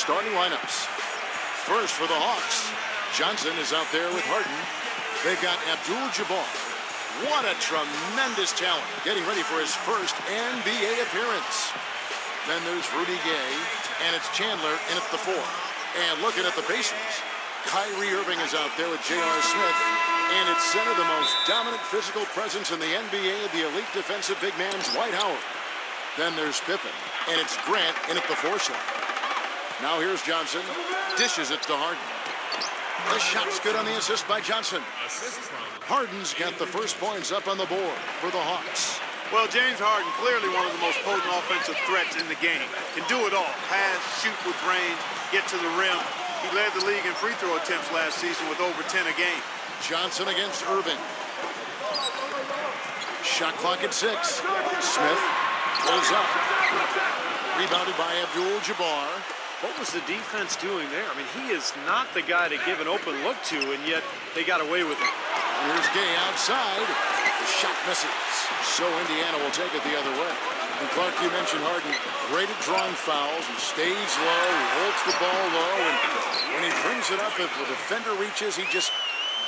starting lineups. First for the Hawks, Johnson is out there with Harden. They've got Abdul-Jabbar. What a tremendous talent, getting ready for his first NBA appearance. Then there's Rudy Gay, and it's Chandler in at the 4. And looking at the Pacers, Kyrie Irving is out there with J.R. Smith, and it's center, the most dominant physical presence in the NBA, the elite defensive big man's Dwight Howard. Then there's Pippen, and it's Grant in at the 4 slot. Now here's Johnson, dishes it to Harden. The shot's good on the assist by Johnson. Harden's got the first points up on the board for the Hawks. Well, James Harden, clearly one of the most potent offensive threats in the game. Can do it all. Pass, shoot with range, get to the rim. He led the league in free throw attempts last season with over 10 a game. Johnson against Irving. Shot clock at 6. Smith pulls up. Rebounded by Abdul-Jabbar. What was the defense doing there? I mean, he is not the guy to give an open look to, and yet they got away with it. And here's Gay outside. The shot misses. So Indiana will take it the other way. And Clark, you mentioned Harden, great at drawing fouls. He stays low, he holds the ball low, and when he brings it up, if the defender reaches, he just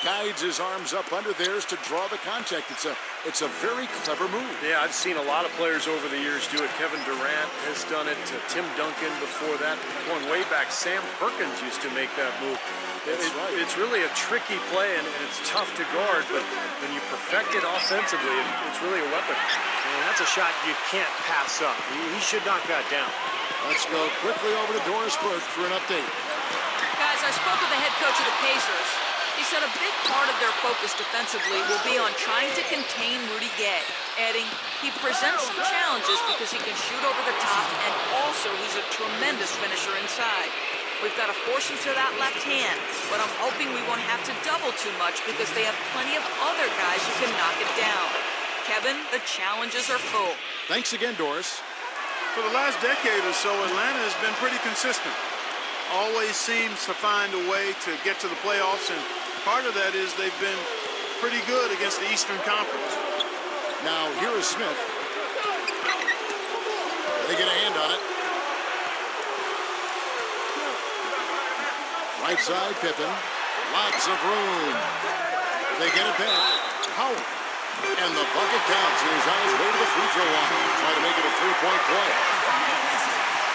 guides his arms up under theirs to draw the contact. It's a very clever move. Yeah, I've seen a lot of players over the years do it. Kevin Durant has done it. Tim Duncan before that. Going way back, Sam Perkins used to make that move. It's really a tricky play, and it's tough to guard, but when you perfect it offensively, it's really a weapon. And that's a shot you can't pass up. He should knock that down. Let's go quickly over to Doris Burke for an update. Guys, I spoke with the head coach of the Pacers. He said a big part of their focus defensively will be on trying to contain Rudy Gay, adding he presents some challenges because he can shoot over the top, and also he's a tremendous finisher inside. We've got to force him to that left hand, but I'm hoping we won't have to double too much because they have plenty of other guys who can knock it down. Kevin, the challenges are full. Thanks again, Doris. For the last decade or so, Atlanta has been pretty consistent. Always seems to find a way to get to the playoffs, and part of that is they've been pretty good against the Eastern Conference. Now, here is Smith. They get a hand on it. Right side, Pippen. Lots of room. They get it back. Howard. And the bucket counts. And he's on his way to the free throw line. Trying to make it a three-point play.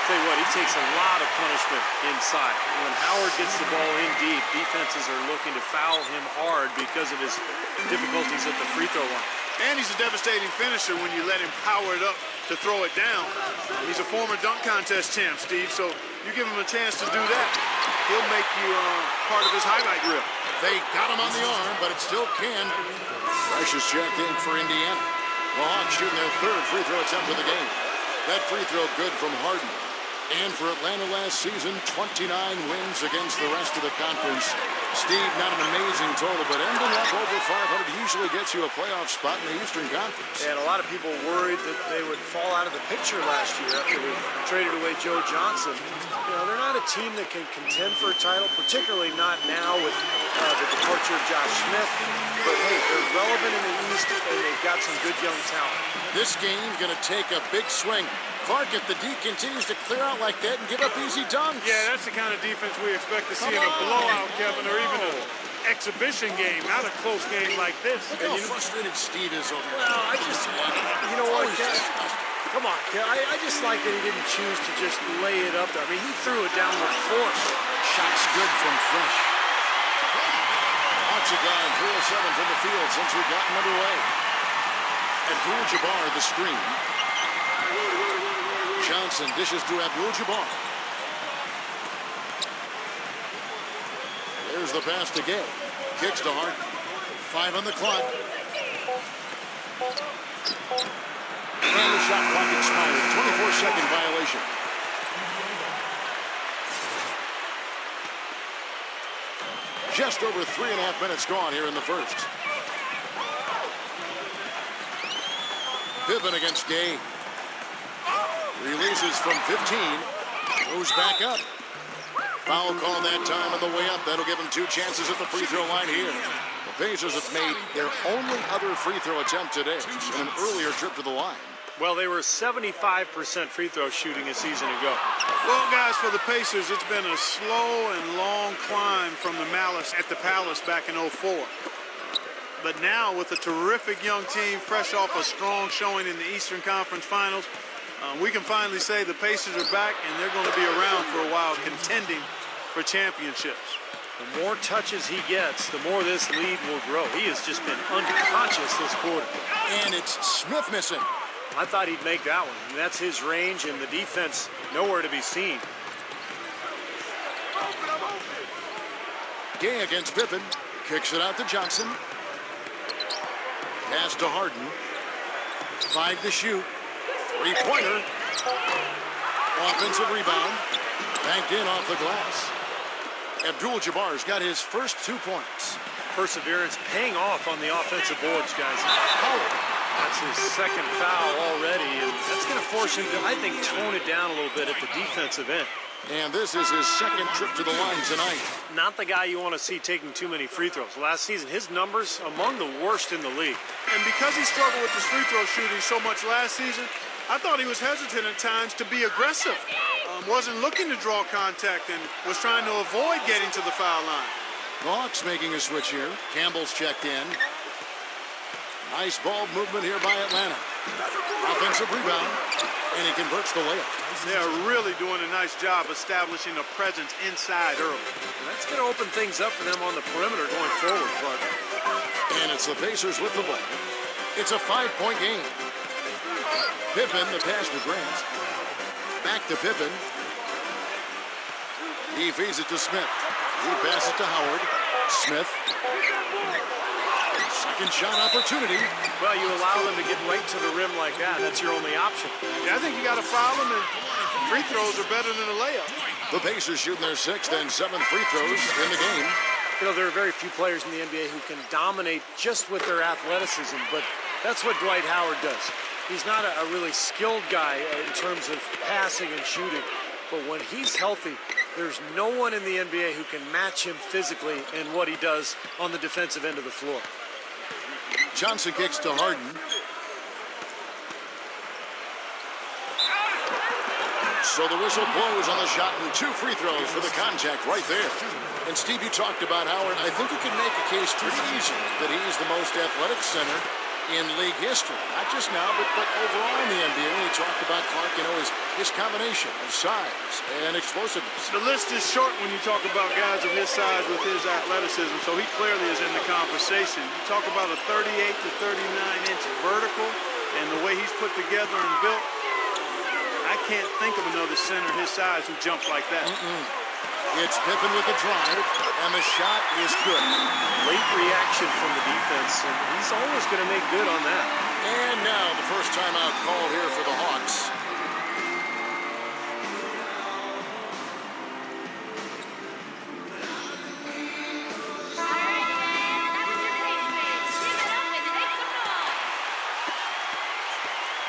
Tell you what, he takes a lot of punishment inside. When Howard gets the ball in deep, defenses are looking to foul him hard because of his difficulties at the free throw line. And he's a devastating finisher when you let him power it up to throw it down. He's a former dunk contest champ, Steve, so you give him a chance to do that, he'll make you part of his highlight reel. They got him on the arm, but it still can. Precious check in for Indiana. The Hawks shooting their third free throw attempt of the game. That free throw good from Harden. And for Atlanta last season, 29 wins against the rest of the conference. Steve, not an amazing total, but ending up over 500 usually gets you a playoff spot in the Eastern Conference. And a lot of people worried that they would fall out of the picture last year after we traded away Joe Johnson. You know, they're not a team that can contend for a title, particularly not now with the departure of Josh Smith. But hey, they're relevant in the East, and they've got some good young talent. This game's going to take a big swing. Clark, if the D continues to clear out like that and give up easy dunks. Yeah, that's the kind of defense we expect to see in a blowout, Kevin, or even an exhibition game, not a close game like this. Look how frustrated Steve is over here. Well, you know what, come on, I just like that he didn't choose to just lay it up there. I mean, he threw it down with force. Shots good from Fresh. Hawks have gone 3 of 7 from the field since we've gotten underway. Abdul-Jabbar the screen. Johnson dishes to Abdul-Jabbar. There's the pass to Gay. Kicks to Harden. 5 on the clock. And the shot clock expired. 24-second violation. Just over 3.5 minutes gone here in the first. Pippen against Gay. Releases from 15. Moves back up. Foul call that time on the way up. That'll give him 2 chances at the free throw line here. The Pacers have made their only other free throw attempt today in an earlier trip to the line. Well, they were 75% free throw shooting a season ago. Well, guys, for the Pacers, it's been a slow and long climb from the Malice at the Palace back in '04. But now, with a terrific young team, fresh off a strong showing in the Eastern Conference Finals, we can finally say the Pacers are back, and they're going to be around for a while, contending for championships. The more touches he gets, the more this lead will grow. He has just been unconscious this quarter. And it's Smith missing. I thought he'd make that one. I mean, that's his range, and the defense nowhere to be seen. Gay against Pippen. Kicks it out to Johnson. Pass to Harden. 5 to shoot. Three-pointer. Offensive rebound. Banked in off the glass. Abdul-Jabbar's got his first 2 points. Perseverance paying off on the offensive boards, guys. That's his second foul already, and that's going to force him to, I think, tone it down a little bit at the defensive end. And this is his second trip to the line tonight. Not the guy you want to see taking too many free throws. Last season, his numbers among the worst in the league. And because he struggled with his free throw shooting so much last season, I thought he was hesitant at times to be aggressive. Wasn't looking to draw contact and was trying to avoid getting to the foul line. The Hawks making a switch here. Campbell's checked in. Nice ball movement here by Atlanta. Offensive rebound, and he converts the layup. They are really doing a nice job establishing a presence inside early. That's going to open things up for them on the perimeter going forward, Clark. And it's the Pacers with the ball. It's a 5-point game. Pippen, the pass to Grant. Back to Pippen. He feeds it to Smith. He passes to Howard. Smith. Second shot opportunity. Well, you allow them to get right to the rim like that. That's your only option. Yeah, I think you got to foul them, and free throws are better than a layup. The Pacers shooting their 6th and 7th free throws in the game. You know, there are very few players in the NBA who can dominate just with their athleticism, but that's what Dwight Howard does. He's not a really skilled guy in terms of passing and shooting, but when he's healthy, there's no one in the NBA who can match him physically in what he does on the defensive end of the floor. Johnson kicks to Harden. So the whistle blows on the shot and 2 free throws for the contact right there. And Steve, you talked about Howard. I think you can make a case pretty easy that he's the most athletic center in league history. Not just now, but overall in the NBA. We talked about Clark, his combination of size and explosiveness. The list is short when you talk about guys of his size with his athleticism, so he clearly is in the conversation. You talk about a 38 to 39-inch vertical and the way he's put together and built, I can't think of another center his size who jumps like that. It's Pippen with the drive, and the shot is good. Late reaction from the defense, and he's always going to make good on that. And now the first timeout call here for the Hawks.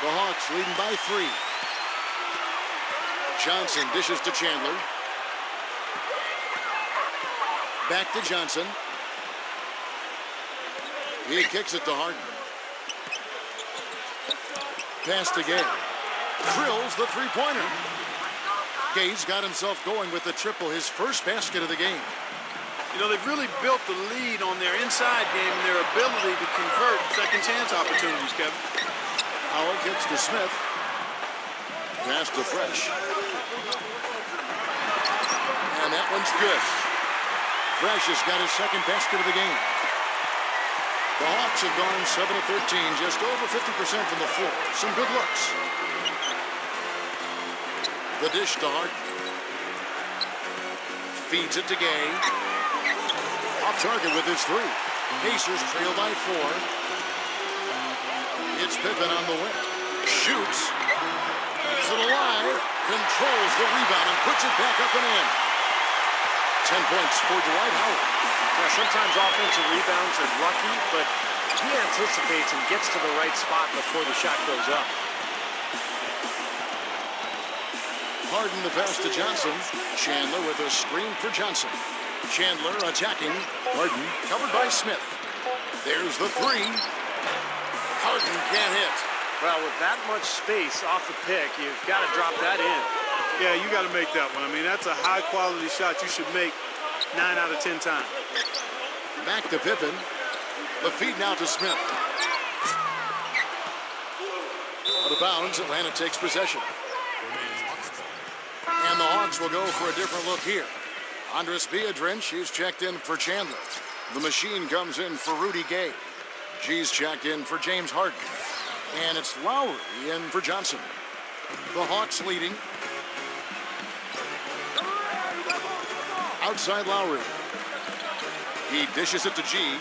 The Hawks leading by 3. Johnson dishes to Chandler. Back to Johnson. He kicks it to Harden. Pass to Gay. Drills the three-pointer. Gay's got himself going with the triple, his first basket of the game. You know, they've really built the lead on their inside game and their ability to convert second chance opportunities, Kevin. Howard kicks to Smith. Pass to Fresh. And that one's good. Fresh has got his second basket of the game. The Hawks have gone 7 of 13, just over 50% from the floor. Some good looks. The dish to Harden. Feeds it to Gay. Off target with his 3. Pacers trail by 4. It's Pippen on the wing. Shoots. Keeps it alive. Controls the rebound and puts it back up and in. 10 points for Dwight Howard. Yeah, sometimes offensive rebounds are lucky, but he anticipates and gets to the right spot before the shot goes up. Harden the pass to Johnson. Chandler with a screen for Johnson. Chandler attacking. Harden covered by Smith. There's the 3. Harden can't hit. Well, with that much space off the pick, you've got to drop that in. Yeah, you got to make that one. I mean, that's a high-quality shot you should make 9 out of 10 times. Back to Pippen. The feed now to Smith. Out of bounds, Atlanta takes possession. And the Hawks will go for a different look here. Andres Biedrins, he's checked in for Chandler. The machine comes in for Rudy Gay. G's checked in for James Harden. And it's Lowry in for Johnson. The Hawks leading. Outside Lowry. He dishes it to G.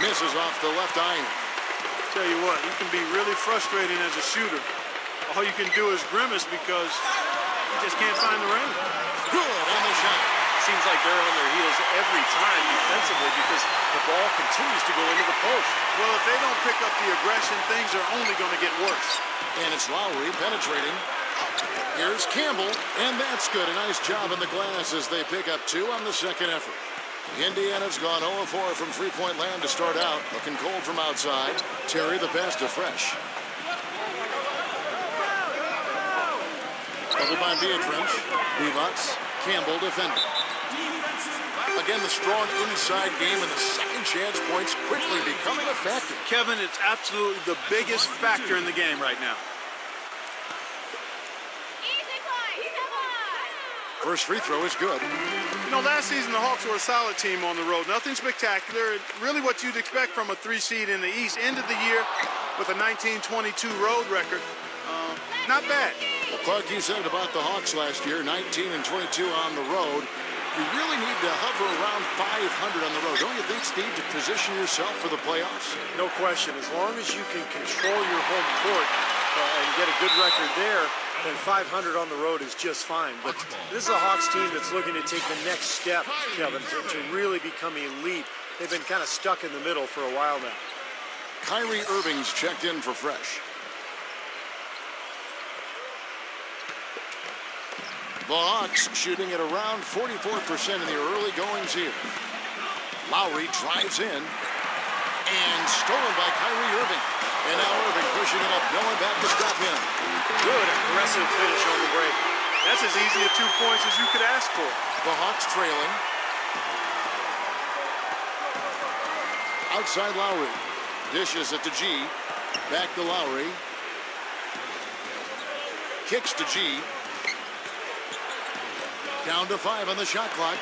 Misses off the left iron. Tell you what, he can be really frustrating as a shooter. All you can do is grimace because you just can't find the ring. Good on the shot. Seems like they're on their heels every time defensively because the ball continues to go into the post. Well, if they don't pick up the aggression, things are only going to get worse. And it's Lowry penetrating. Here's Campbell, and that's good. A nice job in the glass as they pick up 2 on the second effort. Indiana's gone 0-4 from three-point land to start out. Looking cold from outside. Terry the pass to Fresh. Double by Biedrins. Levots. Campbell defending. Again, the strong inside game and the second chance points quickly becoming a factor. Kevin, it's absolutely the biggest factor in the game right now. First free throw is good. You know, last season the Hawks were a solid team on the road. Nothing spectacular. Really what you'd expect from a 3 seed in the East. Ended the year with a 19-22 road record. Not bad. Well, Clark, you said it about the Hawks last year, 19-22 on the road. You really need to hover around 500 on the road. Don't you think, Steve, to position yourself for the playoffs? No question. As long as you can control your home court and get a good record there, then 500 on the road is just fine. But this is a Hawks team that's looking to take the next step, Kevin, to really become elite. They've been kind of stuck in the middle for a while now. Kyrie Irving's checked in for Fresh. The Hawks shooting at around 44% in the early goings here. Lowry drives in. And stolen by Kyrie Irving. And now Irving pushing it up. No one back to stop him. Good aggressive finish on the break. That's as easy a 2 points as you could ask for. The Hawks trailing. Outside Lowry. Dishes it to G. Back to Lowry. Kicks to G. Down to 5 on the shot clock.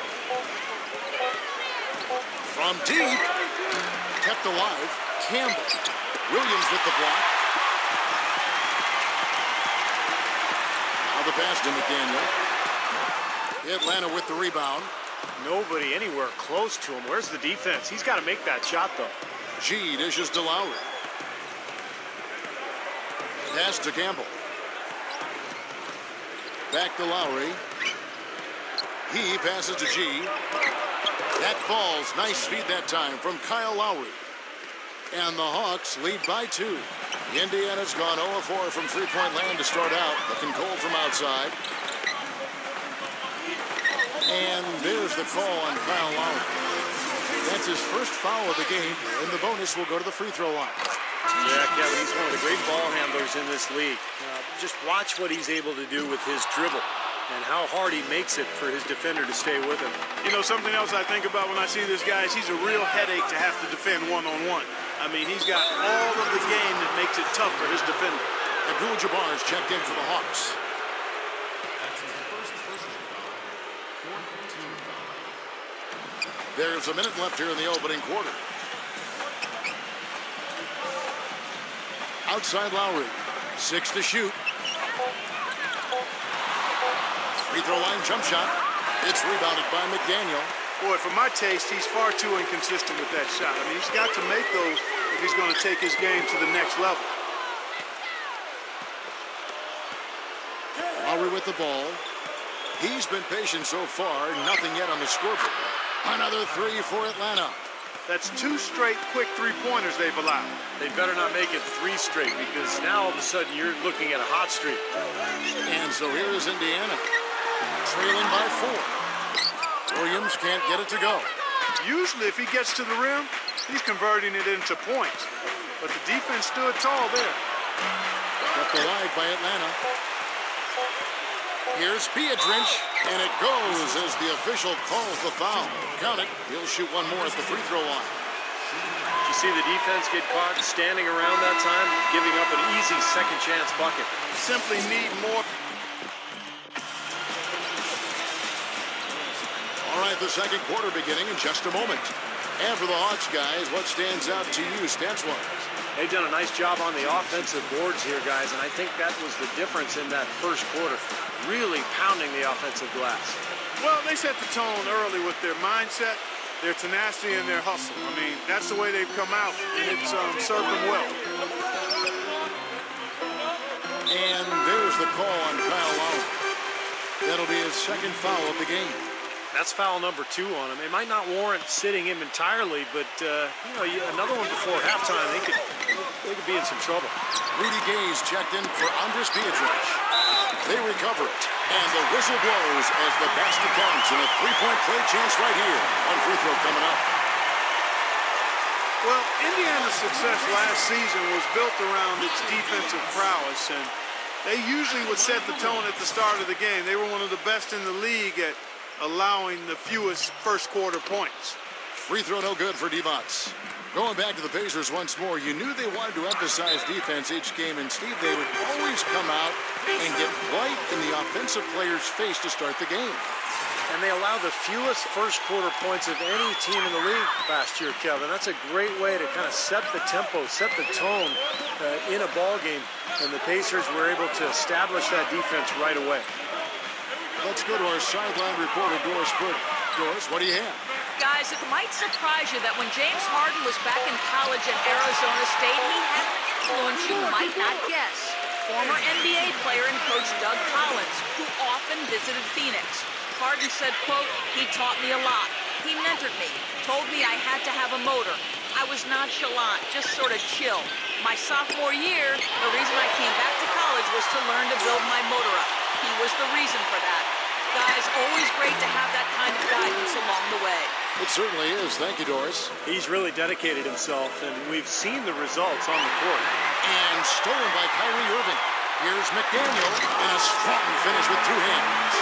From deep. Kept alive. Campbell. Williams with the block. Now the pass to McDaniel. Atlanta with the rebound. Nobody anywhere close to him. Where's the defense? He's got to make that shot, though. G dishes to Lowry. Pass to Campbell. Back to Lowry. He passes to G. That falls. Nice feed that time from Kyle Lowry. And the Hawks lead by 2. Indiana's gone 0-4 from three-point land to start out. Looking cold from outside. And there's the call on Kyle Lowry. That's his first foul of the game, and the bonus will go to the free throw line. Yeah, Kevin, he's one of the great ball handlers in this league. Just watch what he's able to do with his dribble and how hard he makes it for his defender to stay with him. You know, something else I think about when I see this guy is he's a real headache to have to defend one-on-one. I mean, he's got all of the game that makes it tough for his defender. Abdul-Jabbar is checked in for the Hawks. There's a minute left here in the opening quarter. Outside Lowry. 6 to shoot. Free throw line jump shot. It's rebounded by McDaniel. Boy, for my taste, he's far too inconsistent with that shot. I mean, he's got to make those if he's going to take his game to the next level. Lowry with the ball. He's been patient so far. Nothing yet on the scoreboard. Another 3 for Atlanta. That's 2 straight quick three-pointers they've allowed. They better not make it 3 straight because now all of a sudden you're looking at a hot streak. And so here is Indiana, trailing by 4. Williams can't get it to go. Usually if he gets to the rim, he's converting it into points. but the defense stood tall there. Kept alive by Atlanta. Here's Pietrich, and it goes as the official calls the foul. Count it. He'll shoot one more at the free throw line. Did you see the defense get caught standing around that time, giving up an easy second chance bucket? Simply need more. All right, the second quarter beginning in just a moment. And for the Hawks guys, what stands out to you stats-wise? They've done a nice job on the offensive boards here, guys, and I think that was the difference in that first quarter. Really pounding the offensive glass. Well, they set the tone early with their mindset, their tenacity, and their hustle. I mean, that's the way they've come out, and it's served them well. And there's the call on Kyle Lowry. That'll be his second foul of the game. That's foul number 2 on him. It might not warrant sitting him entirely, but another one before halftime, they could be in some trouble. Rudy Gay's checked in for Andres Pietrich. They recover it, and the whistle blows as the basket counts, and a three-point play chance right here on free throw coming up. Well, Indiana's success last season was built around its defensive prowess, and they usually would set the tone at the start of the game. They were one of the best in the league at allowing the fewest first quarter points. Free throw no good for Divac. Going back to the Pacers once more, you knew they wanted to emphasize defense each game, and Steve, they would always come out and get right in the offensive player's face to start the game. And they allow the fewest first quarter points of any team in the league last year, Kevin. That's a great way to kind of set the tempo, set the tone in a ball game, and the Pacers were able to establish that defense right away. Let's go to our sideline reporter, Doris Burke. Doris, what do you have? Guys, it might surprise you that when James Harden was back in college at Arizona State, he had an influence you might not guess. Former NBA player and coach Doug Collins, who often visited Phoenix. Harden said, quote, "He taught me a lot. He mentored me, told me I had to have a motor. I was nonchalant, just sort of chill. My sophomore year, the reason I came back to college was to learn to build my motor up. He was the reason for that." Guys, always great to have that kind of guidance along the way. It certainly is. Thank you, Doris. He's really dedicated himself, and we've seen the results on the court. And stolen by Kyrie Irving. Here's McDaniel, and a strong finish with 2 hands.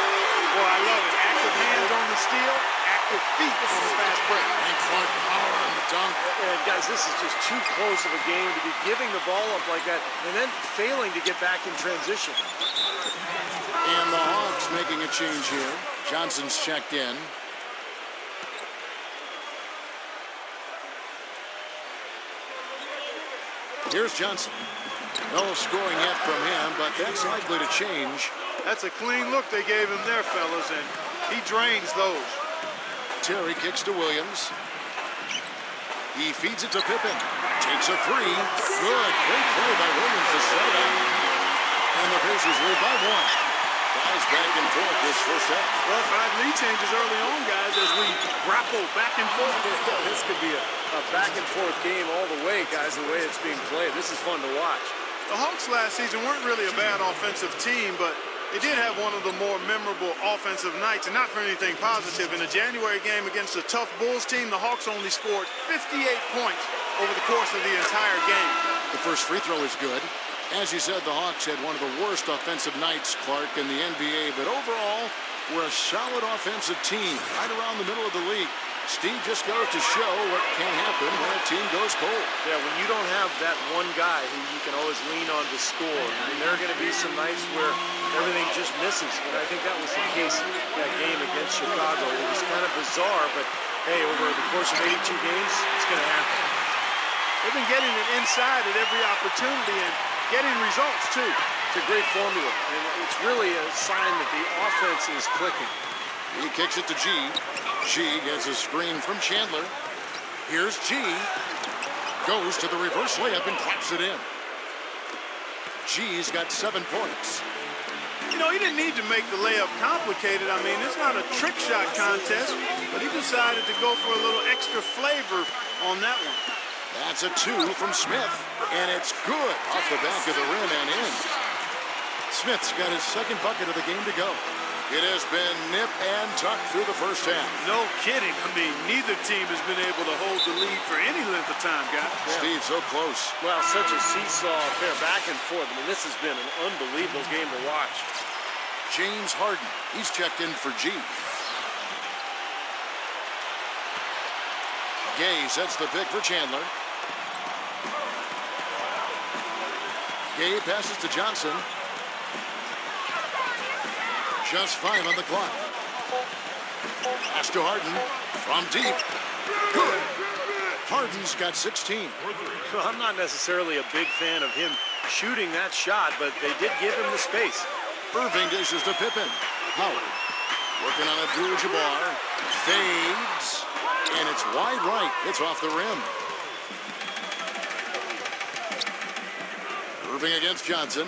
Boy, I love it. Active hands on the steal, active feet on the fast break. And Clark power on the dunk. And guys, this is just too close of a game to be giving the ball up like that and then failing to get back in transition. And the Hawks making a change here. Johnson's checked in. Here's Johnson. No scoring yet from him, but that's likely to change. That's a clean look they gave him there, fellas, and he drains those. Terry kicks to Williams. He feeds it to Pippen. Takes a 3. Good. Great play by Williams to set it up. And the Pacers lead by 1. Guys back and forth this first half. Well, 5 lead changes early on, guys, as we grapple back and forth. This could be a back and forth game all the way, guys, the way it's being played. This is fun to watch. The Hawks last season weren't really a bad offensive team, but they did have one of the more memorable offensive nights, and not for anything positive. In the January game against a tough Bulls team, the Hawks only scored 58 points over the course of the entire game. The first free throw is good. As you said, the Hawks had one of the worst offensive nights, Clark, in the NBA, but overall, we're a solid offensive team right around the middle of the league. Steve just goes to show what can happen when a team goes cold. Yeah, when you don't have that one guy who you can always lean on to score, I mean, there are going to be some nights where everything just misses, and I think that was the case in that game against Chicago. It was kind of bizarre, but hey, over the course of 82 games, it's going to happen. They've been getting it inside at every opportunity and getting results, too. It's a great formula, and it's really a sign that the offense is clicking. He kicks it to G. G gets a screen from Chandler. Here's G. Goes to the reverse layup and claps it in. G's got 7 points. You know, he didn't need to make the layup complicated. I mean, it's not a trick shot contest, but he decided to go for a little extra flavor on that one. That's a 2 from Smith, and it's good off the back of the rim and in. Smith's got his second bucket of the game to go. It has been nip and tuck through the first half. No kidding. I mean, neither team has been able to hold the lead for any length of time, guys. Steve, so close. Well, such a seesaw affair back and forth. I mean, this has been an unbelievable game to watch. James Harden, he's checked in for G. Gay sets the pick for Chandler. Gay passes to Johnson. Just 5 on the clock. Pass to Harden from deep. Good. Harden's got 16. Well, I'm not necessarily a big fan of him shooting that shot, but they did give him the space. Irving dishes to Pippen. Howard working on Abdul-Jabbar. Fades. And it's wide right. It's off the rim. Irving against Johnson.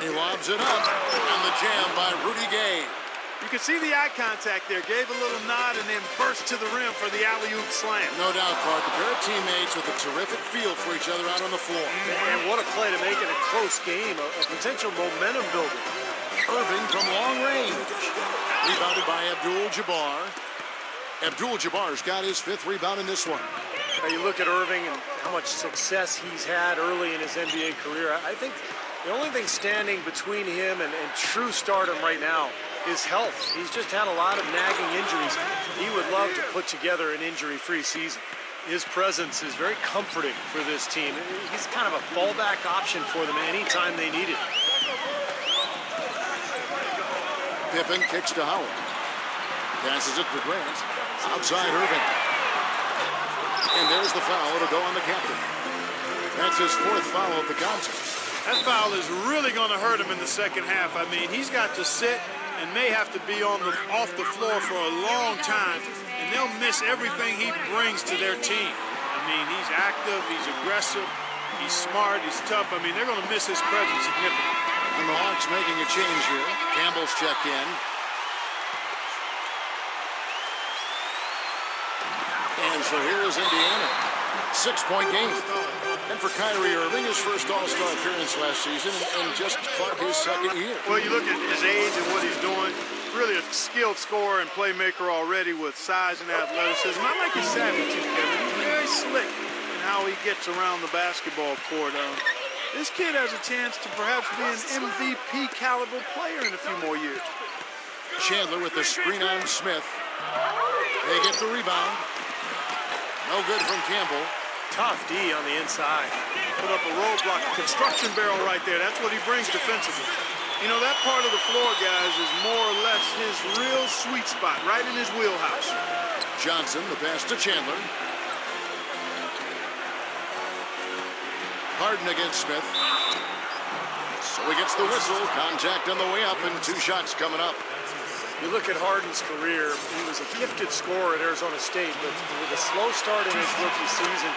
He lobs it up. And the jam by Rudy Gay. You can see the eye contact there. Gave a little nod and then burst to the rim for the alley-oop slam. No doubt, Clark. A pair of teammates with a terrific feel for each other out on the floor. And what a play to make it a close game, a potential momentum builder. Irving from long range. Rebounded by Abdul-Jabbar. Abdul-Jabbar's got his 5th rebound in this one. Now you look at Irving and how much success he's had early in his NBA career. I think the only thing standing between him and true stardom right now is health. He's just had a lot of nagging injuries. He would love to put together an injury-free season. His presence is very comforting for this team. He's kind of a fallback option for them anytime they need it. Pippen kicks to Howard. Passes it for Grant. Outside Irving. And there's the foul. It'll go on the captain. That's his 4th foul of the contest. That foul is really going to hurt him in the second half. I mean, he's got to sit and may have to be off the floor for a long time, and they'll miss everything he brings to their team. I mean, he's active, he's aggressive, he's smart, he's tough. I mean, they're going to miss his presence significantly. And the Hawks making a change here. Campbell's checked in. And so here is Indiana. 6-point game. And for Kyrie Irving, his first All-Star appearance last season, and just Clark his 2nd year. Well, you look at his age and what he's doing. Really a skilled scorer and playmaker already with size and athleticism. I like his savvy too, Kevin. He's very slick in how he gets around the basketball court. This kid has a chance to perhaps be an MVP caliber player in a few more years. Chandler with the screen on Smith. They get the rebound. No good from Campbell. Tough D on the inside. Put up a roadblock, a construction barrel right there. That's what he brings defensively. You know, that part of the floor, guys, is more or less his real sweet spot, right in his wheelhouse. Johnson, the pass to Chandler. Harden against Smith. So he gets the whistle. Contact on the way up and 2 shots coming up. You look at Harden's career, he was a gifted scorer at Arizona State, but with a slow start in his rookie season,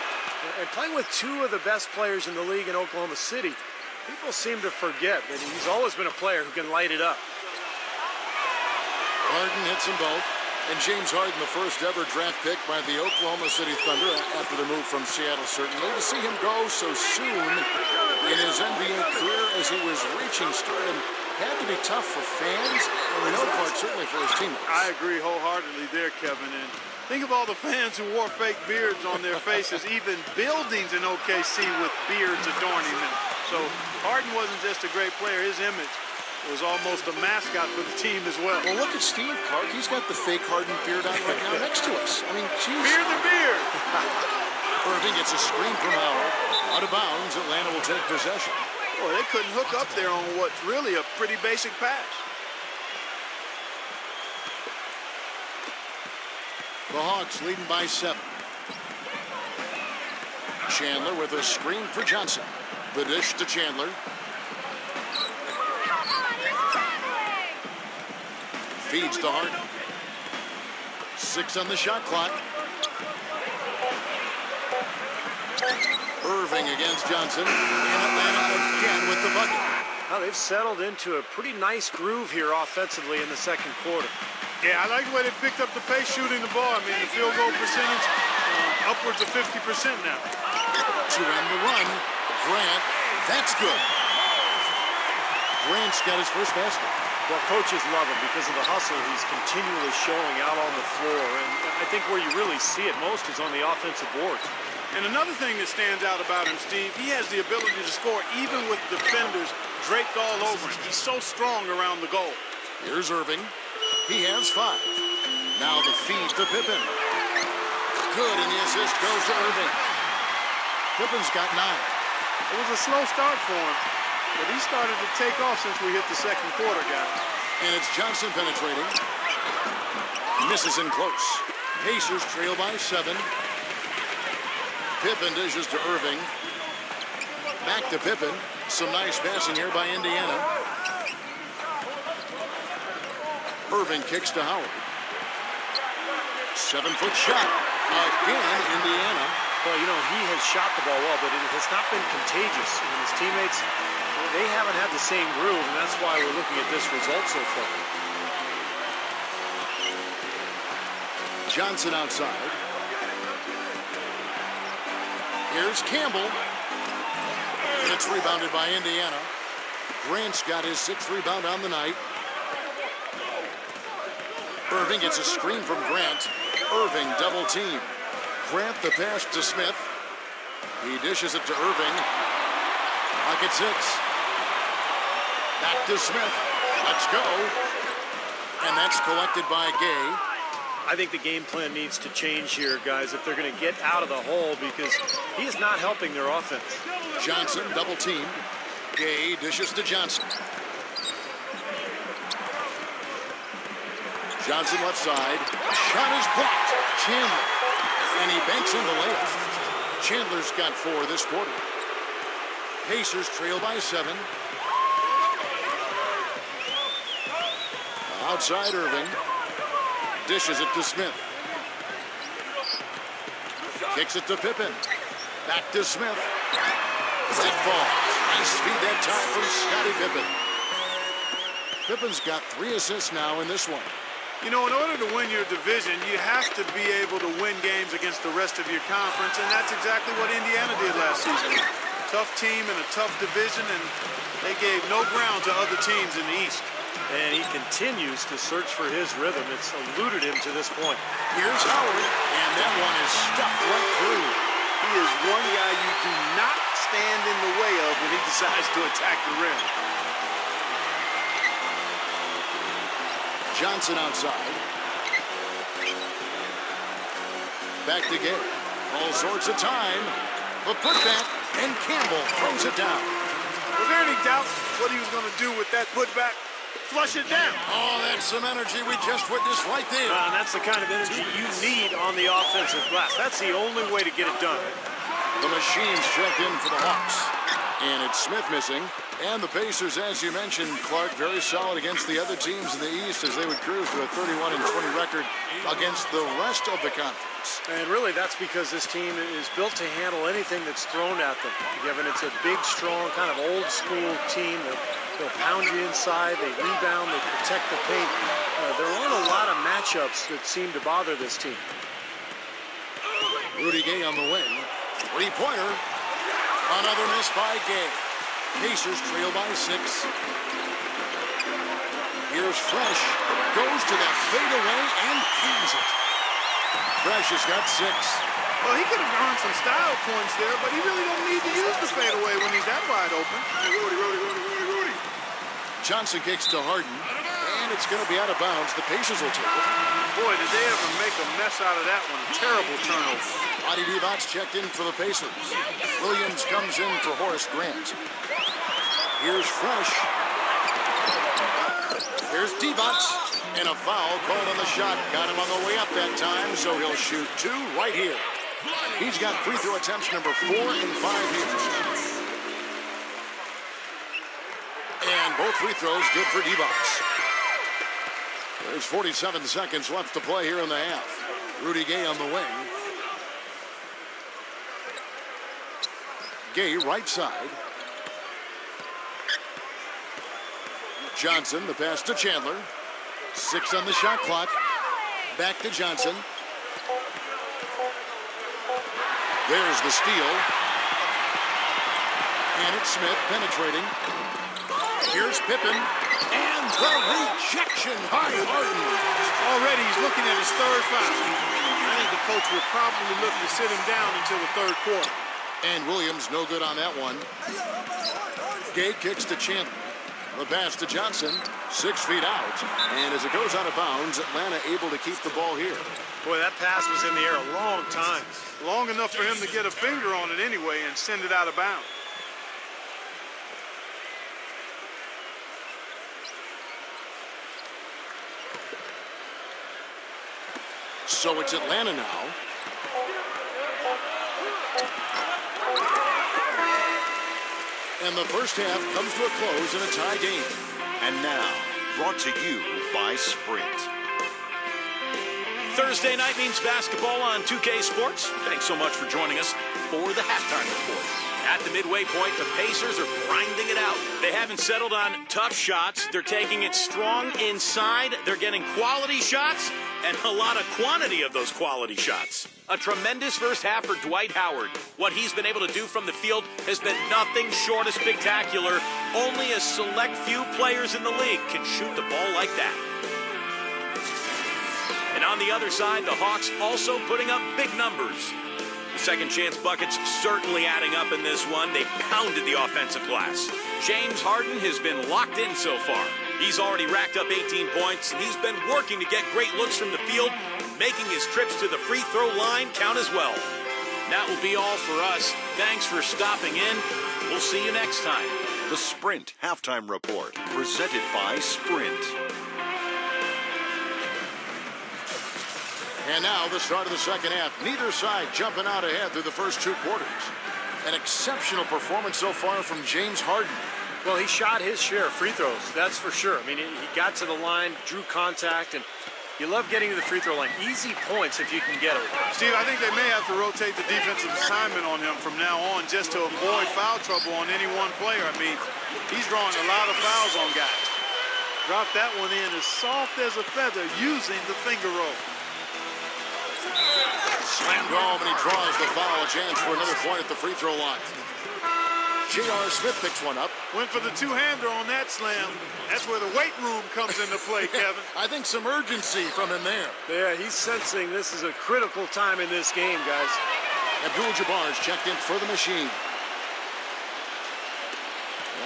and playing with 2 of the best players in the league in Oklahoma City, people seem to forget that he's always been a player who can light it up. Harden hits them both. And James Harden, the first ever draft pick by the Oklahoma City Thunder after the move from Seattle, certainly. To see him go so soon in his NBA career as he was reaching stardom had to be tough for fans, and in no part certainly for his teammates. I agree wholeheartedly there, Kevin. And think of all the fans who wore fake beards on their faces, even buildings in OKC with beards adorning them. So Harden wasn't just a great player, his image was almost a mascot for the team as well. Well, look at Steve Clark. He's got the fake Harden beard on right now next to us. I mean, geez. Beard the beard. Irving gets a screen from Howard. Out of bounds, Atlanta will take possession. Boy, they couldn't hook up there on what's really a pretty basic pass. The Hawks leading by 7. Chandler with a screen for Johnson. The dish to Chandler. Feeds to Harden. 6 on the shot clock. Irving against Johnson. And Atlanta again with the bucket. Now they've settled into a pretty nice groove here offensively in the second quarter. Yeah, I like the way they picked up the pace shooting the ball. I mean, the field goal percentage upwards of 50% now. To end the run. Grant. That's good. Grant's got his first basket. Well, coaches love him because of the hustle he's continually showing out on the floor. And I think where you really see it most is on the offensive boards. And another thing that stands out about him, Steve, he has the ability to score even with defenders draped all over him. He's so strong around the goal. Here's Irving. He has 5. Now the feed to Pippen. Good, and the assist goes to Irving. Pippen's got 9. It was a slow start for him, but he started to take off since we hit the second quarter, guys. And it's Johnson penetrating. Misses in close. Pacers trail by 7. Pippen dishes to Irving. Back to Pippen. Some nice passing here by Indiana. Irving kicks to Howard. 7-foot shot. Again, Indiana. Well, you know, he has shot the ball well, but it has not been contagious. And his teammates, they haven't had the same groove, and that's why we're looking at this result so far. Johnson outside. Here's Campbell. It's rebounded by Indiana. Grant's got his 6th rebound on the night. Irving gets a screen from Grant. Irving double team. Grant the pass to Smith. He dishes it to Irving. Pocket 6. Back to Smith. Let's go. And that's collected by Gay. I think the game plan needs to change here, guys, if they're going to get out of the hole, because he is not helping their offense. Johnson double team. Gay dishes to Johnson. Johnson left side. Shot is blocked. Chandler. And he banks in the layup. Chandler's got 4 this quarter. Pacers trail by 7. Outside Irving. Dishes it to Smith. Kicks it to Pippen. Back to Smith. It falls. Nice feed that time from Scottie Pippen. Pippen's got 3 assists now in this one. You know, in order to win your division, you have to be able to win games against the rest of your conference, and that's exactly what Indiana did last season. Tough team in a tough division, and they gave no ground to other teams in the East. And he continues to search for his rhythm. It's eluded him to this point. Here's Howard, and that one is stuffed right through. He is one guy you do not stand in the way of when he decides to attack the rim. Johnson outside. Back to Gay. All sorts of time. The putback, and Campbell throws it down. Was there any doubt what he was going to do with that putback? Flush it down. Oh, that's some energy we just witnessed right there. And that's the kind of energy you need on the offensive glass. That's the only way to get it done. The machine's checked in for the Hawks. And it's Smith missing. And the Pacers, as you mentioned, Clark, very solid against the other teams in the East as they would cruise to a 31-20 record against the rest of the conference. And really, that's because this team is built to handle anything that's thrown at them. Given it's a big, strong, kind of old-school team. They'll pound you inside, they rebound, they protect the paint. There aren't a lot of matchups that seem to bother this team. Rudy Gay on the wing. 3-pointer. Another miss by Gay. Pacers trail by 6. Here's Fresh. Goes to the fadeaway and cleans it. Fresh has got 6. Well, he could have earned some style points there, but he really don't need to use the fadeaway when he's that wide open. Rudy. Johnson kicks to Harden, and it's going to be out of bounds. The Pacers will take it. Boy, did they ever make a mess out of that one. A terrible turnover. Roddy Divac checked in for the Pacers. Williams comes in for Horace Grant. Here's Fresh. Here's Divac, and a foul called on the shot. Got him on the way up that time, so he'll shoot 2 right here. He's got free throw attempts number 4 in 5 years. And both free throws good for Divac. There's 47 seconds left to play here in the half. Rudy Gay on the wing. Gay right side. Johnson, the pass to Chandler. 6 on the shot clock. Back to Johnson. There's the steal. And it's Smith penetrating. Here's Pippen. And And the rejection by Harden. Already he's looking at his third foul. I think the coach will probably look to sit him down until the third quarter. And Williams no good on that one. Gay kicks to Chandler. The pass to Johnson, 6 feet out. And as it goes out of bounds, Atlanta able to keep the ball here. Boy, that pass was in the air a long time. Long enough for him to get a finger on it anyway and send it out of bounds. So it's Atlanta now. And the first half comes to a close in a tie game. And now, brought to you by Sprint. Thursday night means basketball on 2K Sports. Thanks so much for joining us for the halftime report. At the midway point, the Pacers are grinding it out. They haven't settled on tough shots. They're taking it strong inside. They're getting quality shots and a lot of quantity of those quality shots. A tremendous first half for Dwight Howard. What he's been able to do from the field has been nothing short of spectacular. Only a select few players in the league can shoot the ball like that. And on the other side, the Hawks also putting up big numbers. The second chance buckets certainly adding up in this one. They pounded the offensive glass. James Harden has been locked in so far. He's already racked up 18 points, and he's been working to get great looks from the field, making his trips to the free throw line count as well. That will be all for us. Thanks for stopping in. We'll see you next time. The Sprint Halftime Report, presented by Sprint. And now the start of the second half. Neither side jumping out ahead through the first 2 quarters. An exceptional performance so far from James Harden. Well, he shot his share of free throws, that's for sure. I mean, he got to the line, drew contact, and you love getting to the free throw line. Easy points if you can get it. Steve, I think they may have to rotate the defensive assignment on him from now on just to avoid foul trouble on any one player. I mean, he's drawing a lot of fouls on guys. Dropped that one in as soft as a feather using the finger roll. Slammed home, and he draws the foul. A chance for another point at the free throw line. J.R. Smith picks one up. Went for the two-hander on that slam. That's where the weight room comes into play, Kevin. I think some urgency from him there. Yeah, he's sensing this is a critical time in this game, guys. Abdul-Jabbar's checked in for the machine.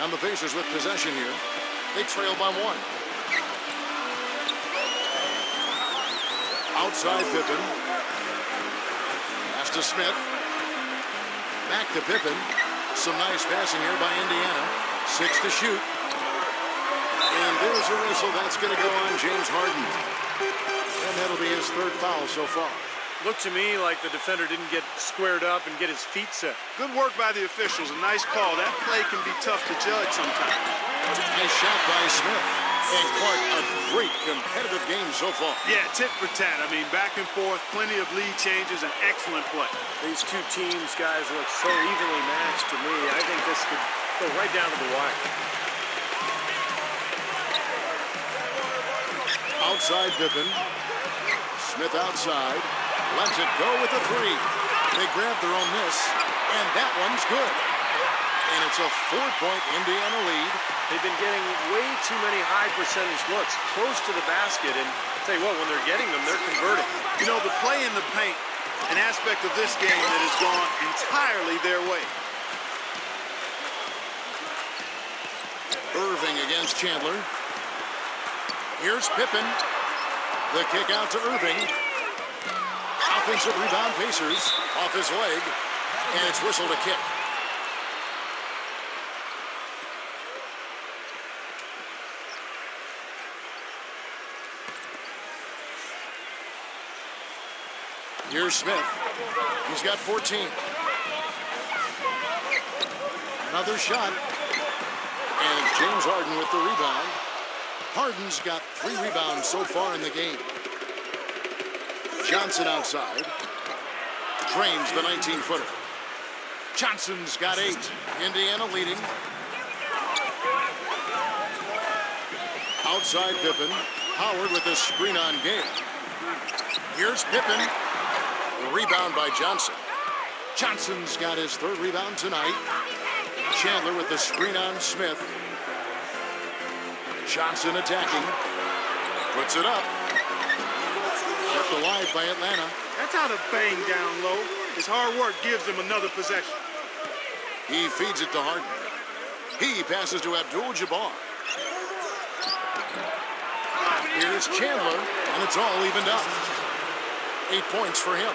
And the Pacers with possession here. They trail by 1. Outside Pippen. Pass to Smith. Back to Pippen. Some nice passing here by Indiana. 6 to shoot. And there's a whistle. That's going to go on James Harden. And that'll be his 3rd foul so far. Looked to me like the defender didn't get squared up and get his feet set. Good work by the officials. A nice call. That play can be tough to judge sometimes. Nice shot by Smith. And Clark, a great competitive game so far. Yeah, tit for tat. I mean, back and forth, plenty of lead changes, and excellent play. These two teams, guys, look so evenly matched to me. I think this could go right down to the wire. Outside Pippen. Smith outside. Lets it go with the 3. They grab their own miss, and that one's good. And it's a 4-point Indiana lead. They've been getting way too many high percentage looks close to the basket, and I'll tell you what, when they're getting them, they're converting. You know, the play in the paint, an aspect of this game that has gone entirely their way. Irving against Chandler. Here's Pippen. The kick out to Irving. Offensive rebound, Pacers. Off his leg. And it's whistled a kick. Here's Smith. He's got 14. Another shot. And James Harden with the rebound. Harden's got 3 rebounds so far in the game. Johnson outside. Drains the 19-footer. Johnson's got 8. Indiana leading. Outside Pippen. Howard with a screen on Gay. Here's Pippen. The rebound by Johnson. Johnson's got his 3rd rebound tonight. Chandler with the screen on Smith. Johnson attacking. Puts it up. Kept alive by Atlanta. That's how to bang down low. His hard work gives him another possession. He feeds it to Harden. He passes to Abdul-Jabbar. Here's Chandler, and it's all evened up. 8 points for him.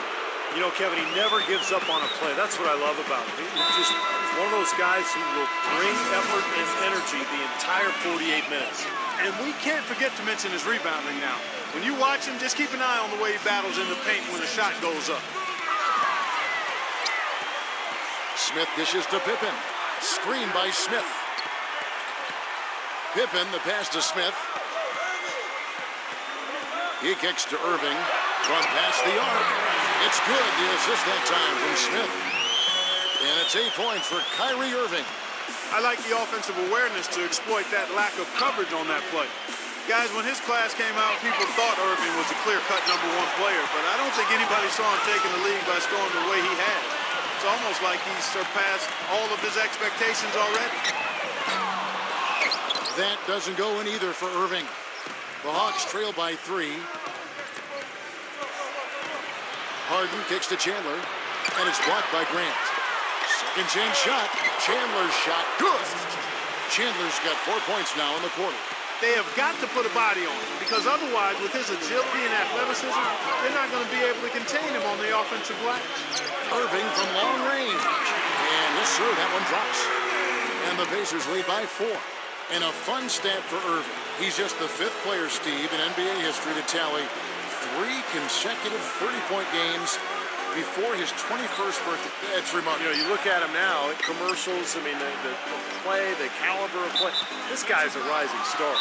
You know, Kevin, he never gives up on a play. That's what I love about him. He's one of those guys who will bring effort and energy the entire 48 minutes. And we can't forget to mention his rebounding now. When you watch him, just keep an eye on the way he battles in the paint when the shot goes up. Smith dishes to Pippen. Screen by Smith. Pippen, the pass to Smith. He kicks to Irving from past the arc. It's good, the assist that time from Smith. And it's 8 points for Kyrie Irving. I like the offensive awareness to exploit that lack of coverage on that play. Guys, when his class came out, people thought Irving was a clear-cut #1 player, but I don't think anybody saw him taking the league by scoring the way he had. It's almost like he's surpassed all of his expectations already. That doesn't go in either for Irving. The Hawks trail by 3. Harden kicks to Chandler, and it's blocked by Grant. Second chance shot. Chandler's shot. Good. Chandler's got 4 points now in the quarter. They have got to put a body on him, because otherwise, with his agility and athleticism, they're not going to be able to contain him on the offensive glass. Irving from long range. And yes, sir, that one drops. And the Pacers lead by 4. And a fun stat for Irving. He's just the 5th player, Steve, in NBA history to tally 3 consecutive 30-point games before his 21st birthday. That's remarkable. You know, you look at him now at commercials. I mean, the play, the caliber of play. This guy's a rising star.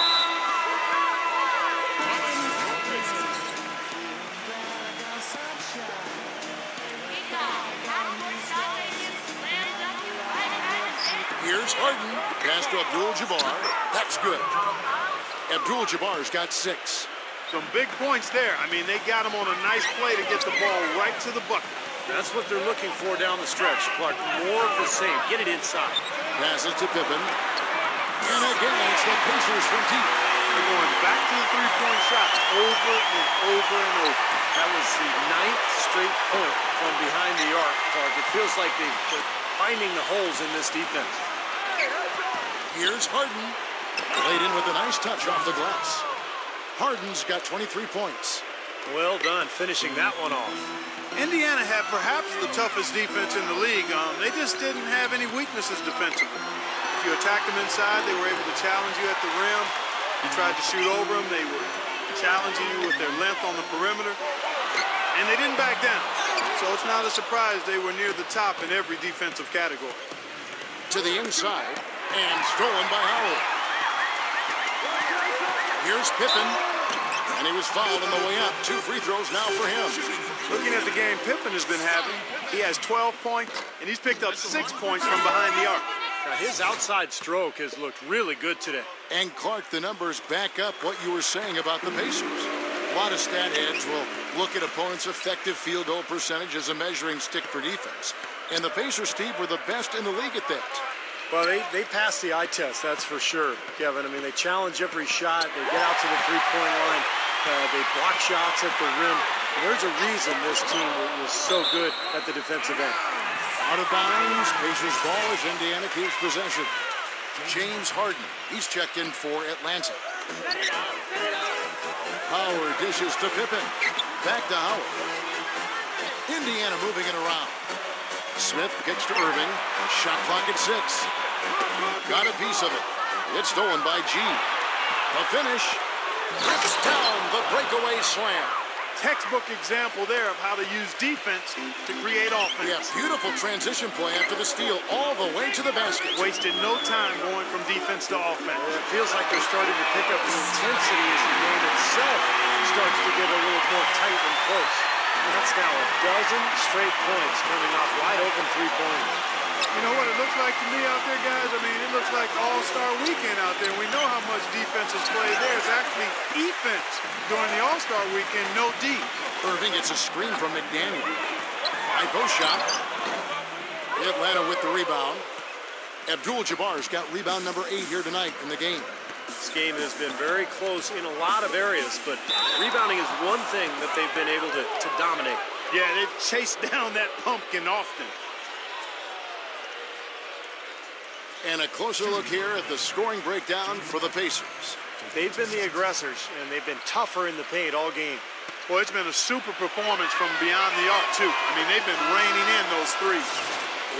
Here's Harden. Pass to Abdul-Jabbar. That's good. Abdul-Jabbar's got 6. Some big points there. I mean, they got him on a nice play to get the ball right to the bucket. That's what they're looking for down the stretch, Clark. More of the same. Get it inside. Passes to Pippen. And again, it's the Pacers from deep. They're going back to the three-point shot over and over and over. That was the 9th straight point from behind the arc, Clark. It feels like they're finding the holes in this defense. Here's Harden. Laid in with a nice touch off the glass. Harden's got 23 points. Well done, finishing that one off. Indiana had perhaps the toughest defense in the league. They just didn't have any weaknesses defensively. If you attacked them inside, they were able to challenge you at the rim. You tried to shoot over them, they were challenging you with their length on the perimeter. And they didn't back down. So it's not a surprise they were near the top in every defensive category. To the inside, and stolen by Howard. Here's Pippen, and he was fouled on the way up. 2 free throws now for him. Looking at the game Pippen has been having, he has 12 points, and he's picked up 6 points from behind the arc. Now, his outside stroke has looked really good today. And Clark, the numbers back up what you were saying about the Pacers. A lot of stat heads will look at opponents' effective field goal percentage as a measuring stick for defense. And the Pacers, Steve, were the best in the league at that. Well, they passed the eye test, that's for sure, Kevin. I mean, they challenge every shot. They get out to the three-point line. They block shots at the rim. And there's a reason this team was so good at the defensive end. Out of bounds, Pacers ball as Indiana keeps possession. James Harden, he's checked in for Atlanta. Howard dishes to Pippen. Back to Howard. Indiana moving it around. Smith kicks to Irving. Shot clock at 6. Got a piece of it. It's stolen by G. The finish. Rips down the breakaway slam. Textbook example there of how to use defense to create offense. Yeah, beautiful transition play after the steal all the way to the basket. Wasted no time going from defense to offense. It feels like they're starting to pick up the intensity as the game itself starts to get a little more tight and close. That's now a dozen straight points coming off wide open three-pointers. You know what it looks like to me out there, guys? I mean, it looks like All-Star Weekend out there. We know how much defense is played there. It's actually defense during the All-Star Weekend, no D. Irving gets a screen from McDaniel. High post shot. Atlanta with the rebound. Abdul-Jabbar's got rebound number 8 here tonight in the game. This game has been very close in a lot of areas, but rebounding is one thing that they've been able to dominate. Yeah, they've chased down that pumpkin often. And a closer look here at the scoring breakdown for the Pacers. They've been the aggressors, and they've been tougher in the paint all game. Well, it's been a super performance from beyond the arc, too. I mean, they've been raining in those threes.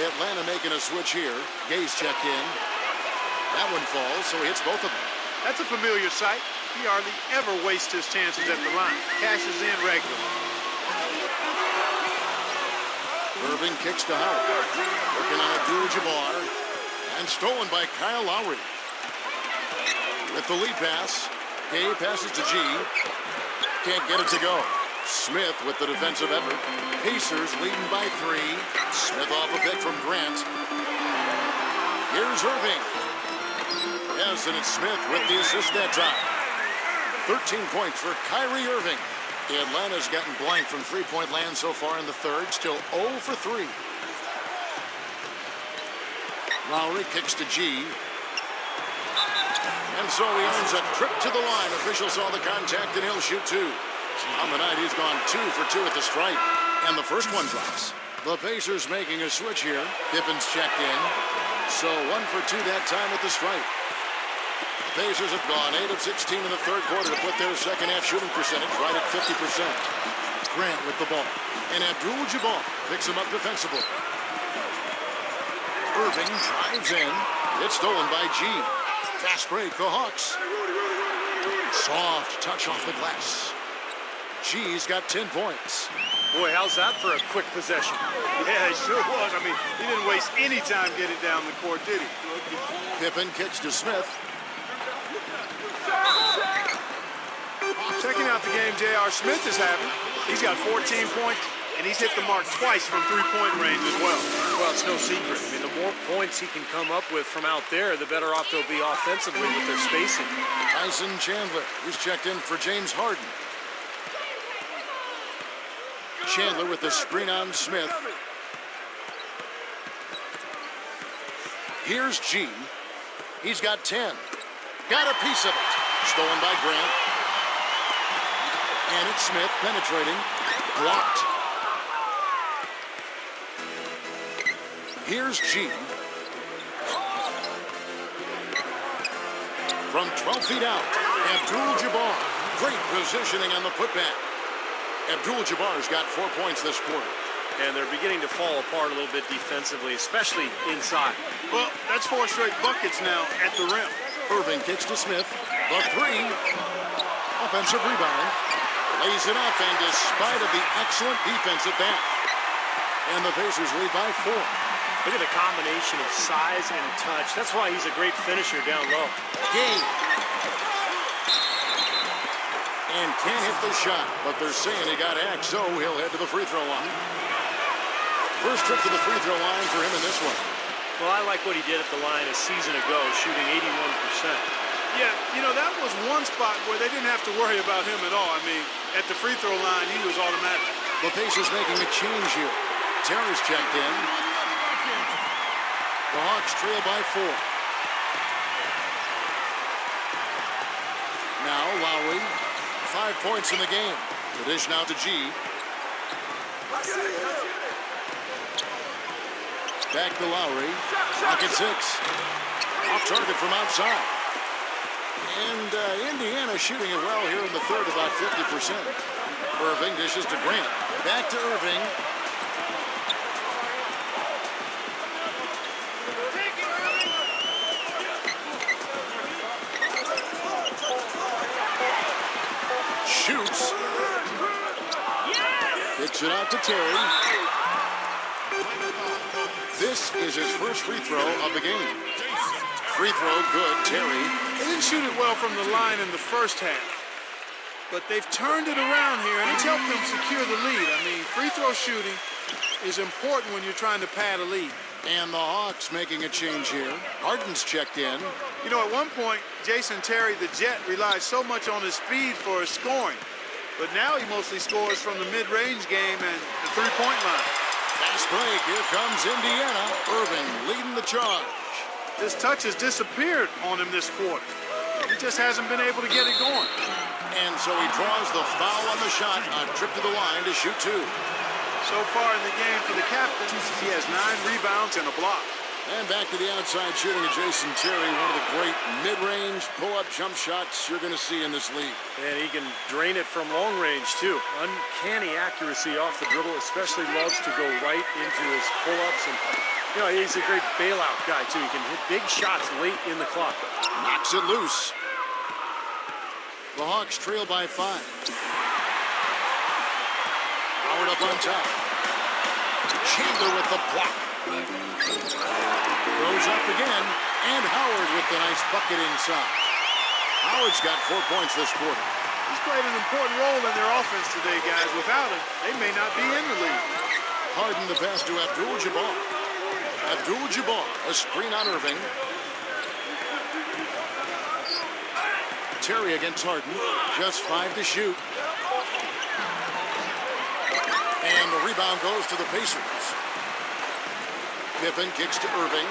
Atlanta making a switch here. Gay's checked in. That one falls, so he hits both of them. That's a familiar sight. He hardly ever wastes his chances at the line. Cashes in regularly. Irving kicks to Howard. Working on Abdul-Jabbar. And stolen by Kyle Lowry. With the lead pass, Gay passes to G. Can't get it to go. Smith with the defensive effort. Pacers leading by 3. Smith off a pick from Grant. Here's Irving. Yes, and it's Smith with the assist that time. 13 points for Kyrie Irving. Atlanta's gotten blank from three-point land so far in the third. Still 0 for 3. Lowry kicks to G. And so he earns a trip to the line. Official saw the contact and he'll shoot 2. On the night, he's gone 2 for 2 at the stripe. And the first one drops. The Pacers making a switch here. Pippen's checked in. So 1 for 2 that time at the stripe. The Pacers have gone 8 of 16 in the third quarter to put their second half shooting percentage right at 50%. Grant with the ball. And Abdul-Jabbar picks him up defensively. Irving drives in. It's stolen by G. Fast break, the Hawks. Soft touch off the glass. G's got 10 points. Boy, how's that for a quick possession? Yeah, it sure was. I mean, he didn't waste any time getting down the court, did he? Pippen kicks to Smith. Checking out the game J.R. Smith is having. He's got 14 points, and he's hit the mark twice from three-point range as well. Well, it's no secret. I mean, the more points he can come up with from out there, the better off they'll be offensively with their spacing. Tyson Chandler, who's checked in for James Harden. Chandler with the screen on Smith. Here's G. He's got 10. Got a piece of it. Stolen by Grant. And it's Smith penetrating. Blocked. Here's G. From 12 feet out, Abdul-Jabbar. Great positioning on the putback. Abdul-Jabbar's got 4 points this quarter. And they're beginning to fall apart a little bit defensively, especially inside. Well, that's 4 straight buckets now at the rim. Irving kicks to Smith. The 3. Offensive rebound. Lays it up, and despite of the excellent defense at that. And the Pacers lead by 4. Look at the combination of size and touch. That's why he's a great finisher down low. Game. And can't hit the shot, but they're saying he got axed, so he'll head to the free throw line. First trip to the free throw line for him in this one. Well, I like what he did at the line a season ago, shooting 81%. Yeah, you know, that was one spot where they didn't have to worry about him at all. I mean, at the free throw line, he was automatic. The Pacers making a change here. Terry's checked in. The Hawks trail by 4. Now Lowry, 5 points in the game. The dish now to G. Back to Lowry. Pocket 6. Off target from outside. And Indiana shooting it well here in the third, about 50%. Irving dishes to Grant. Back to Irving. Shoots. Kicks it out to Terry. This is his first free throw of the game. Free throw, good, Terry. They didn't shoot it well from the line in the first half. But they've turned it around here, and it's helped them secure the lead. I mean, free throw shooting is important when you're trying to pad a lead. And the Hawks making a change here. Harden's checked in. You know, at one point, Jason Terry, the Jet, relied so much on his speed for his scoring. But now he mostly scores from the mid-range game and the three-point line. Fast break. Here comes Indiana. Irving leading the charge. This touch has disappeared on him this quarter. He just hasn't been able to get it going. And so he draws the foul on the shot, a trip to the line to shoot 2. So far in the game for the captain, he has 9 rebounds and a block. And back to the outside shooting of Jason Terry, one of the great mid-range pull-up jump shots you're going to see in this league. And he can drain it from long range, too. Uncanny accuracy off the dribble, especially loves to go right into his pull-ups. And, you know, he's a great bailout guy, too. He can hit big shots late in the clock. Knocks it loose. The Hawks trail by 5. Howard up on top. Chandler with the block. Goes up again, and Howard with the nice bucket inside. Howard's got 4 points this quarter. He's played an important role in their offense today, guys. Without him, they may not be in the league. Harden the pass to Abdul-Jabbar. Abdul-Jabbar, a screen on Irving. Terry against Harden, just 5 to shoot. And the rebound goes to the Pacers. Pippen kicks to Irving.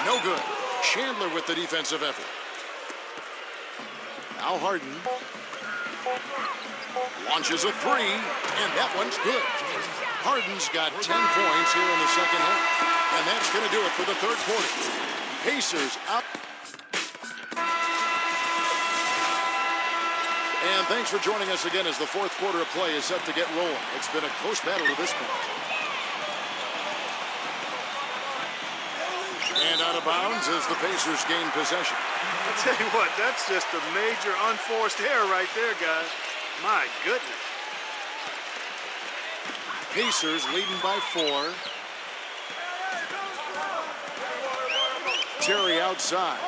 No good. Chandler with the defensive effort. Now Harden launches a 3, and that one's good. Harden's got 10 points here in the second half, and that's going to do it for the third quarter. Pacers up. And thanks for joining us again as the fourth quarter of play is set to get rolling. It's been a close battle to this point. And out of bounds as the Pacers gain possession. I'll tell you what, that's just a major unforced error right there, guys. My goodness. Pacers leading by 4. Terry outside.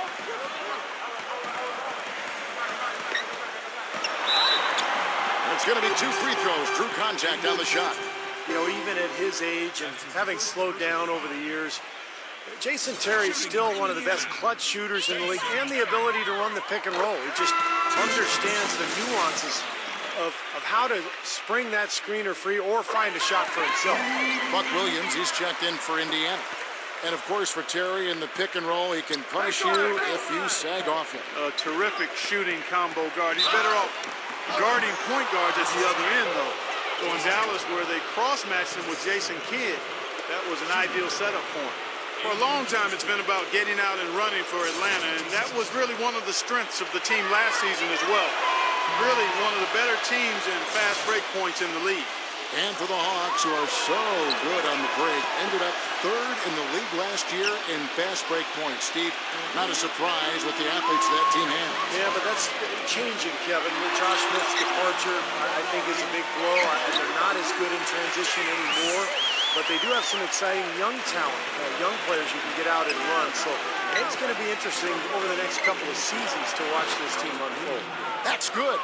It's going to be 2 free throws. Drew contact on the shot. You know, even at his age and having slowed down over the years, Jason Terry's still one of the best clutch shooters in the league, and the ability to run the pick and roll. He just understands the nuances of how to spring that screener free or find a shot for himself. Buck Williams, he's checked in for Indiana. And of course for Terry in the pick and roll, he can punish you if you sag off him. A terrific shooting combo guard. He's better off guarding point guards at the other end, though. So in Dallas, where they cross-matched him with Jason Kidd, that was an ideal setup for him. For a long time, it's been about getting out and running for Atlanta, and that was really one of the strengths of the team last season as well. Really one of the better teams in fast break points in the league. And for the Hawks, who are so good on the break, ended up 3rd in the league last year in fast break points. Steve, not a surprise with the athletes that team has. Yeah, but that's changing, Kevin. Josh Smith's departure, I think, is a big blow. They're not as good in transition anymore, but they do have some exciting young talent, young players you can get out and run. So it's going to be interesting over the next couple of seasons to watch this team unfold. That's good.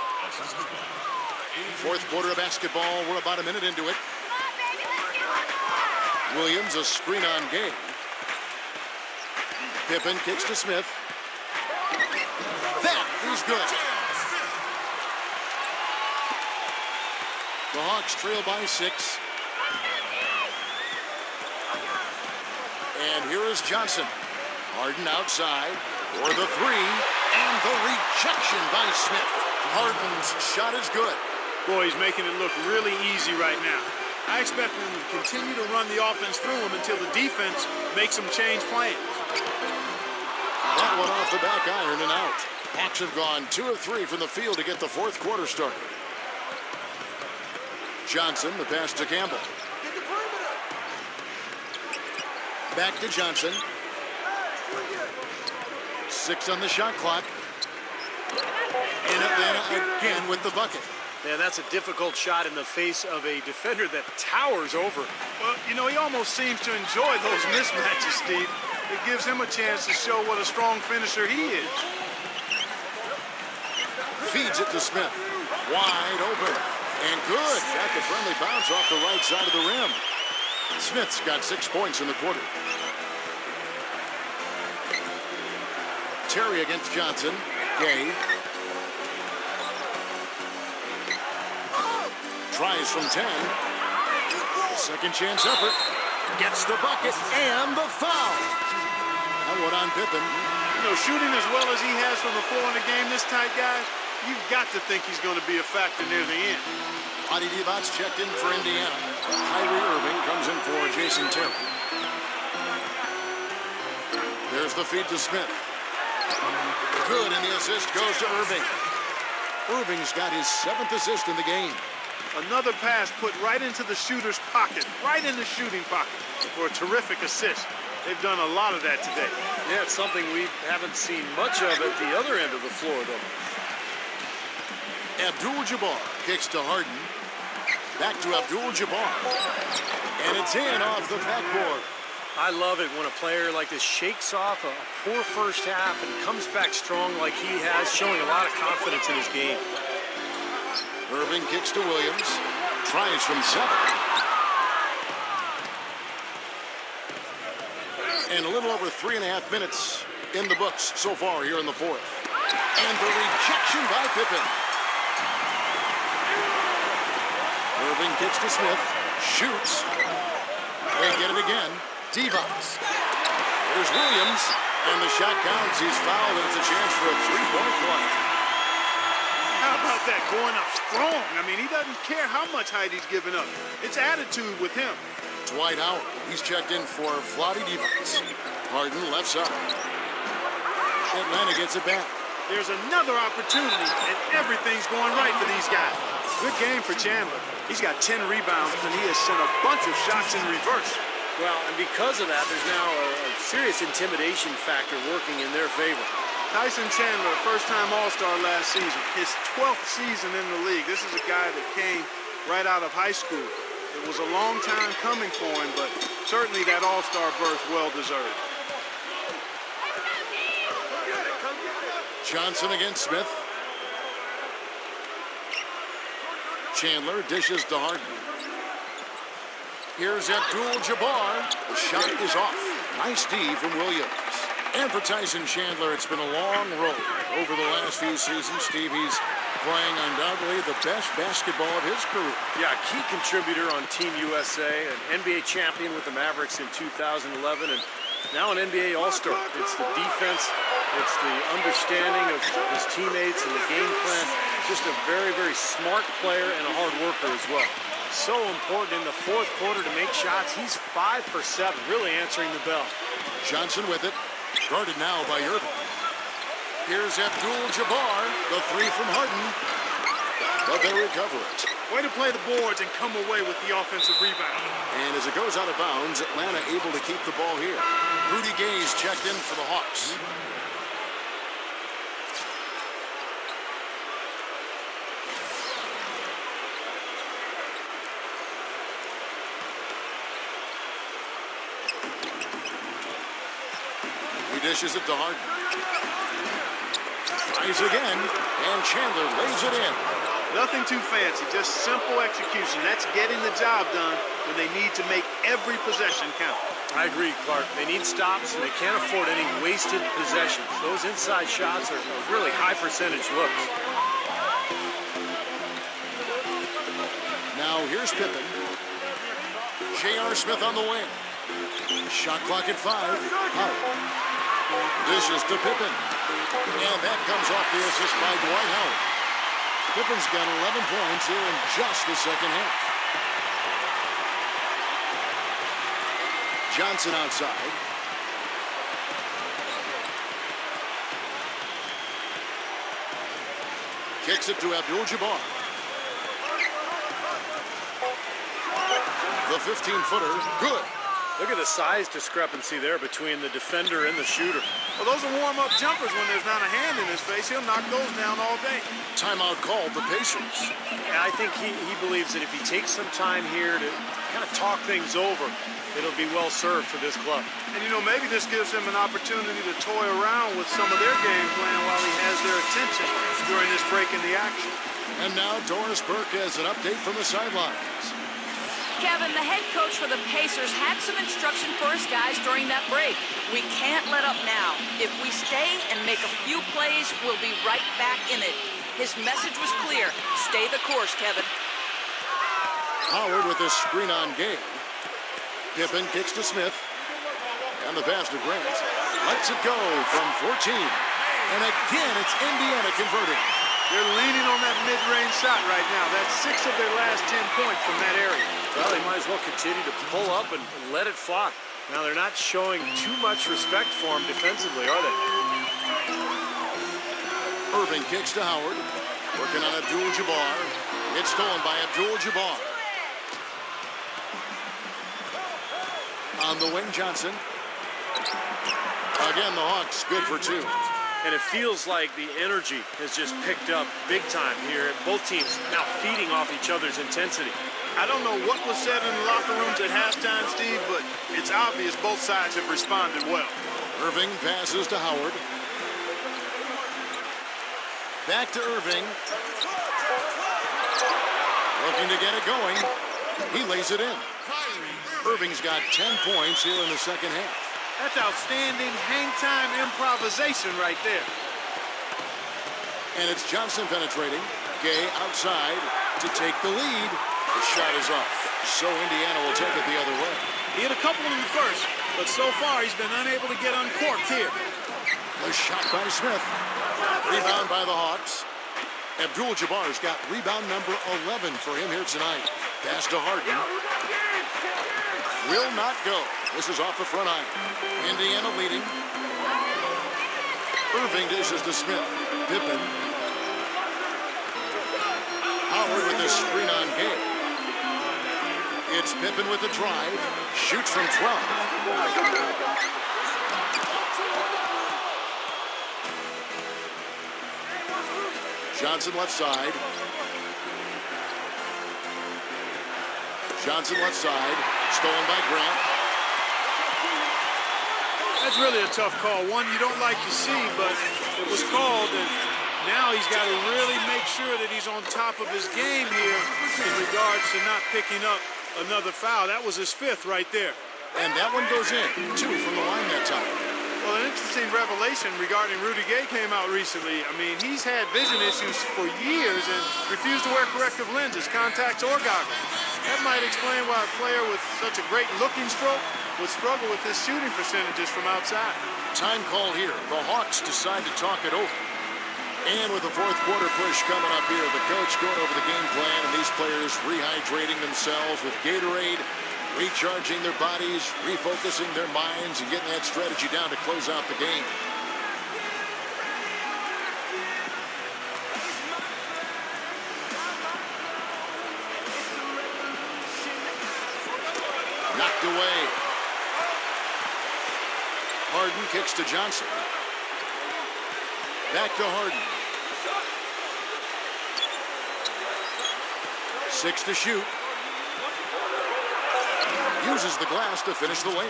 Fourth quarter of basketball. We're about a minute into it. Williams, a screen on Gay. Pippen kicks to Smith. That is good. The Hawks trail by 6. And here is Johnson. Harden outside for the 3. And the rejection by Smith. Harden's shot is good. Boy, he's making it look really easy right now. I expect them to continue to run the offense through him until the defense makes them change plans. That one off the back iron and out. Hawks have gone 2 of 3 from the field to get the fourth quarter started. Johnson, the pass to Campbell. Back to Johnson. 6 on the shot clock. And Atlanta again with the bucket. Yeah, that's a difficult shot in the face of a defender that towers over. Well, you know, he almost seems to enjoy those mismatches, Steve. It gives him a chance to show what a strong finisher he is. Feeds it to Smith. Wide open. And good. Got the friendly bounce off the right side of the rim. Smith's got 6 points in the quarter. Terry against Johnson. Gay. Tries from 10. Second chance effort. Gets the bucket and the foul. That one on Pippen. You know, shooting as well as he has from the floor in the game, this tight guy, you've got to think he's going to be a factor near the end. Vlade Divac checked in for Indiana. Kyrie Irving comes in for Jason Terry. There's the feed to Smith. Good, and the assist goes to Irving. Irving's got his 7th assist in the game. Another pass put right into the shooter's pocket, right in the shooting pocket for a terrific assist. They've done a lot of that today. Yeah, it's something we haven't seen much of at the other end of the floor, though. Abdul-Jabbar kicks to Harden. Back to Abdul-Jabbar. And it's in off the backboard. I love it when a player like this shakes off a poor first half and comes back strong like he has, showing a lot of confidence in his game. Irving kicks to Williams. Tries from 7. And a little over 3.5 minutes in the books so far here in the 4th. And the rejection by Pippen. Irving kicks to Smith. Shoots. They get it again. Divac. There's Williams. And the shot counts. He's fouled, and it's a chance for a 3-point play. How about that, going up strong? I mean, he doesn't care how much height he's giving up. It's attitude with him. Dwight Howard. He's checked in for Vlade Divac. Harden left side. Atlanta gets it back. There's another opportunity, and everything's going right for these guys. Good game for Chandler. He's got 10 rebounds, and he has sent a bunch of shots in reverse. Well, and because of that, there's now a serious intimidation factor working in their favor. Tyson Chandler, first-time All-Star last season, his 12th season in the league. This is a guy that came right out of high school. It was a long time coming for him, but certainly that All-Star berth well-deserved. Johnson against Smith. Chandler dishes to Harden. Here's Abdul-Jabbar. The shot is off. Nice D from Williams. And for Tyson Chandler, it's been a long road over the last few seasons. Steve, he's playing undoubtedly the best basketball of his career. Yeah, key contributor on Team USA, an NBA champion with the Mavericks in 2011, and now an NBA All-Star. It's the defense, it's the understanding of his teammates and the game plan. Just a very, very smart player and a hard worker as well. So important in the 4th quarter to make shots. He's 5 for 7, really answering the bell. Johnson with it. Guarded now by Irving. Here's Abdul-Jabbar. The 3 from Harden. But they recover it. Way to play the boards and come away with the offensive rebound. And as it goes out of bounds, Atlanta able to keep the ball here. Rudy Gay's checked in for the Hawks. Dishes it to Harden. Tries again, and Chandler lays it in. Nothing too fancy, just simple execution. That's getting the job done when they need to make every possession count. I agree, Clark. They need stops, and they can't afford any wasted possessions. Those inside shots are really high percentage looks. Now here's Pippen. J.R. Smith on the wing. Shot clock at 5. Howard. Dishes to Pippen. And that comes off the assist by Dwight Howard. Pippen's got 11 points here in just the second half. Johnson outside. Kicks it to Abdul-Jabbar. The 15-footer, good. Look at the size discrepancy there between the defender and the shooter. Well, those are warm-up jumpers when there's not a hand in his face. He'll knock those down all day. Timeout called the Pacers. And I think he believes that if he takes some time here to kind of talk things over, it'll be well served for this club. And, you know, maybe this gives him an opportunity to toy around with some of their game plan while he has their attention during this break in the action. And now Doris Burke has an update from the sidelines. Kevin, the head coach for the Pacers had some instruction for his guys during that break. We can't let up now. If we stay and make a few plays, we'll be right back in it. His message was clear. Stay the course, Kevin. Howard with a screen on Gay. Pippen kicks to Smith. And the pass to Grant. Lets it go from 14. And again, it's Indiana converting. They're leaning on that mid-range shot right now. That's 6 of their last 10 points from that area. Well, they might as well continue to pull up and let it fly. Now, they're not showing too much respect for him defensively, are they? Irving kicks to Howard. Working on Abdul-Jabbar. It's stolen by Abdul-Jabbar. On the wing, Johnson. Again, the Hawks good for 2. And it feels like the energy has just picked up big time here. Both teams now feeding off each other's intensity. I don't know what was said in the locker rooms at halftime, Steve, but it's obvious both sides have responded well. Irving passes to Howard. Back to Irving. Looking to get it going. He lays it in. Irving's got 10 points here in the second half. That's outstanding hang-time improvisation right there. And it's Johnson penetrating. Gay outside to take the lead. The shot is off. So Indiana will take it the other way. He hit a couple in the first, but so far he's been unable to get uncorked here. The shot by Smith. Rebound by the Hawks. Abdul-Jabbar's got rebound number 11 for him here tonight. Pass to Harden. Will not go. This is off the front iron. Indiana leading. Irving dishes to Smith. Pippen. Howard with the screen on Gay. It's Pippen with the drive. Shoots from 12. Johnson left side. Johnson left side. Stolen by Grant. That's really a tough call. One you don't like to see, but it was called, and now he's got to really make sure that he's on top of his game here in regards to not picking up another foul. That was his 5th right there. And that one goes in. 2 from the line that time. Well, an interesting revelation regarding Rudy Gay came out recently. I mean, he's had vision issues for years and refused to wear corrective lenses, contacts, or goggles. That might explain why a player with such a great looking stroke would struggle with his shooting percentages from outside. Time call here. The Hawks decide to talk it over. And with the fourth quarter push coming up here, the coach going over the game plan and these players rehydrating themselves with Gatorade, recharging their bodies, refocusing their minds, and getting that strategy down to close out the game. Knocked away. Harden kicks to Johnson. Back to Harden. 6 to shoot. Uses the glass to finish the layup.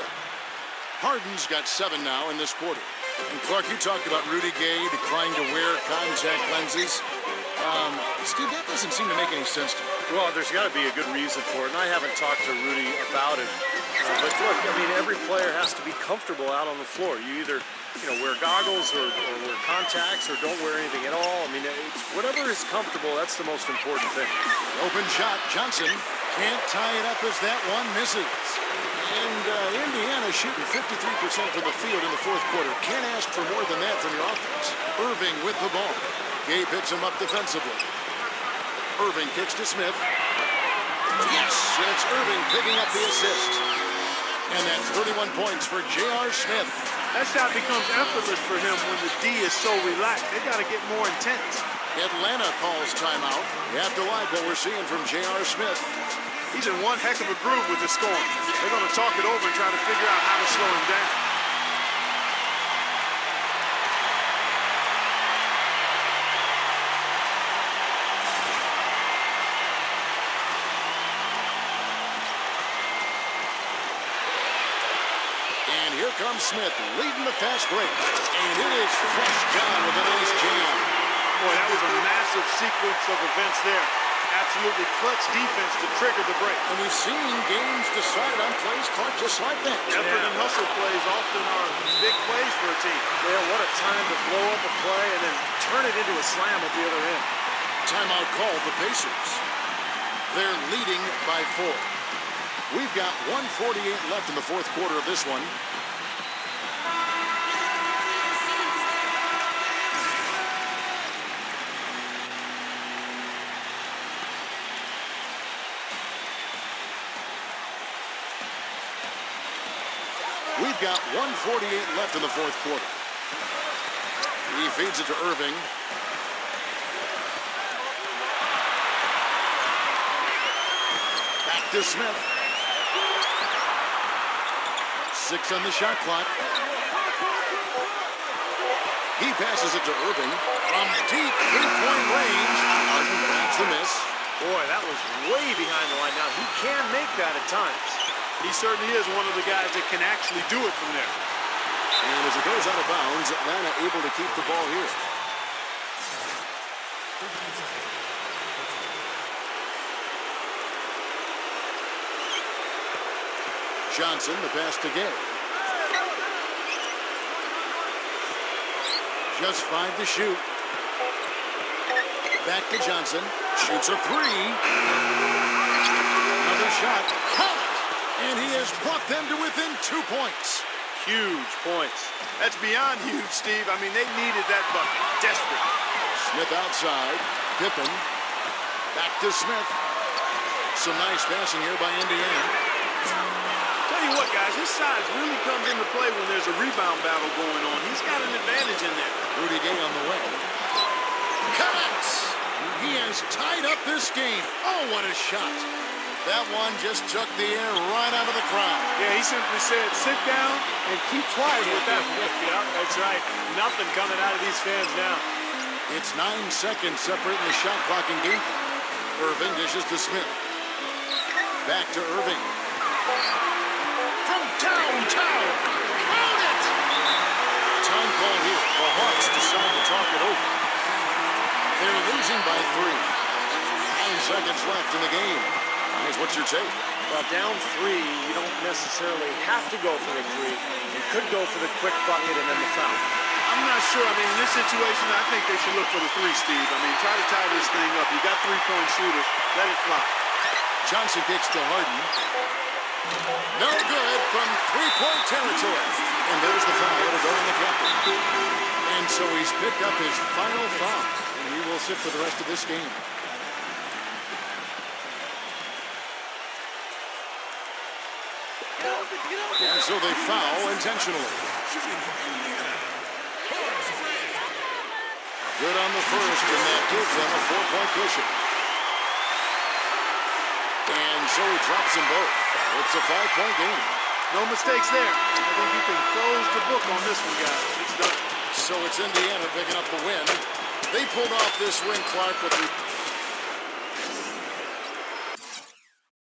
Harden's got 7 now in this quarter. And Clark, you talked about Rudy Gay declining to wear contact lenses. Steve, that doesn't seem to make any sense to me. Well, there's got to be a good reason for it, and I haven't talked to Rudy about it. But look, I mean, every player has to be comfortable out on the floor. You either, wear goggles or wear contacts or don't wear anything at all. I mean, it's whatever is comfortable. That's the most important thing. Open shot. Johnson can't tie it up as that one misses. And Indiana shooting 53% from the field in the fourth quarter. Can't ask for more than that from your offense. Irving with the ball. Gay picks him up defensively. Irving kicks to Smith. Yes, and it's Irving picking up the assist. And that's 31 points for J.R. Smith. That shot becomes effortless for him when the D is so relaxed. They got to get more intense. Atlanta calls timeout. You have to like what we're seeing from J.R. Smith. He's in one heck of a groove with the scoring. They're going to talk it over and try to figure out how to slow him down. And here comes Smith leading the fast break. And it is Fresh John with a nice jam. Boy, that was a massive sequence of events there. Absolutely clutch defense to trigger the break. And we've seen games decided on plays caught just like that. Effort and hustle plays often are big plays for a team. Well, what a time to blow up a play and then turn it into a slam at the other end. Timeout called the Pacers. They're leading by 4. We've got 1:48 left in the fourth quarter of this one. got 1:48 left in the fourth quarter. He feeds it to Irving. Back to Smith. 6 on the shot clock. He passes it to Irving from deep three-point range. Harden grabs the miss. Boy, that was way behind the line. Now, he can make that at times. He certainly is one of the guys that can actually do it from there. And as it goes out of bounds, Atlanta able to keep the ball here. Johnson, the pass to Gay. Just 5 to shoot. Back to Johnson. Shoots a 3. Another shot. Count it! And he has brought them to within 2 points. Huge points. That's beyond huge, Steve. I mean, they needed that bucket. Desperate. Smith outside. Pippen. Back to Smith. Some nice passing here by Indiana. Tell you what, guys, his size really comes into play when there's a rebound battle going on. He's got an advantage in there. Rudy Gay on the way. Connects! He has tied up this game. Oh, what a shot. That one just took the air right out of the crowd. Yeah, he simply said, sit down and keep quiet with that one. Yeah, that's right. Nothing coming out of these fans now. It's 9 seconds separating the shot clock and game clock. Irving dishes to Smith. Back to Irving. From downtown. Count it! Time call here. The Hawks decide to talk it over. They're losing by 3. 9 seconds left in the game. Guys, what's your take? Well, down 3, you don't necessarily have to go for the 3. You could go for the quick bucket and then the foul. I'm not sure. I mean, in this situation, I think they should look for the 3, Steve. I mean, try to tie this thing up. You got 3-point shooters. Let it fly. Johnson kicks to Harden. No good from 3-point territory. And there's the foul. It'll go on the captain. And so he's picked up his final foul. And he will sit for the rest of this game. And so they foul intentionally. Good on the first, and that gives them a 4-point cushion. And so he drops them both. It's a 5-point game. No mistakes there. I think you can close the book on this one, guys. It's done. So it's Indiana picking up the win. They pulled off this win, Clark, with the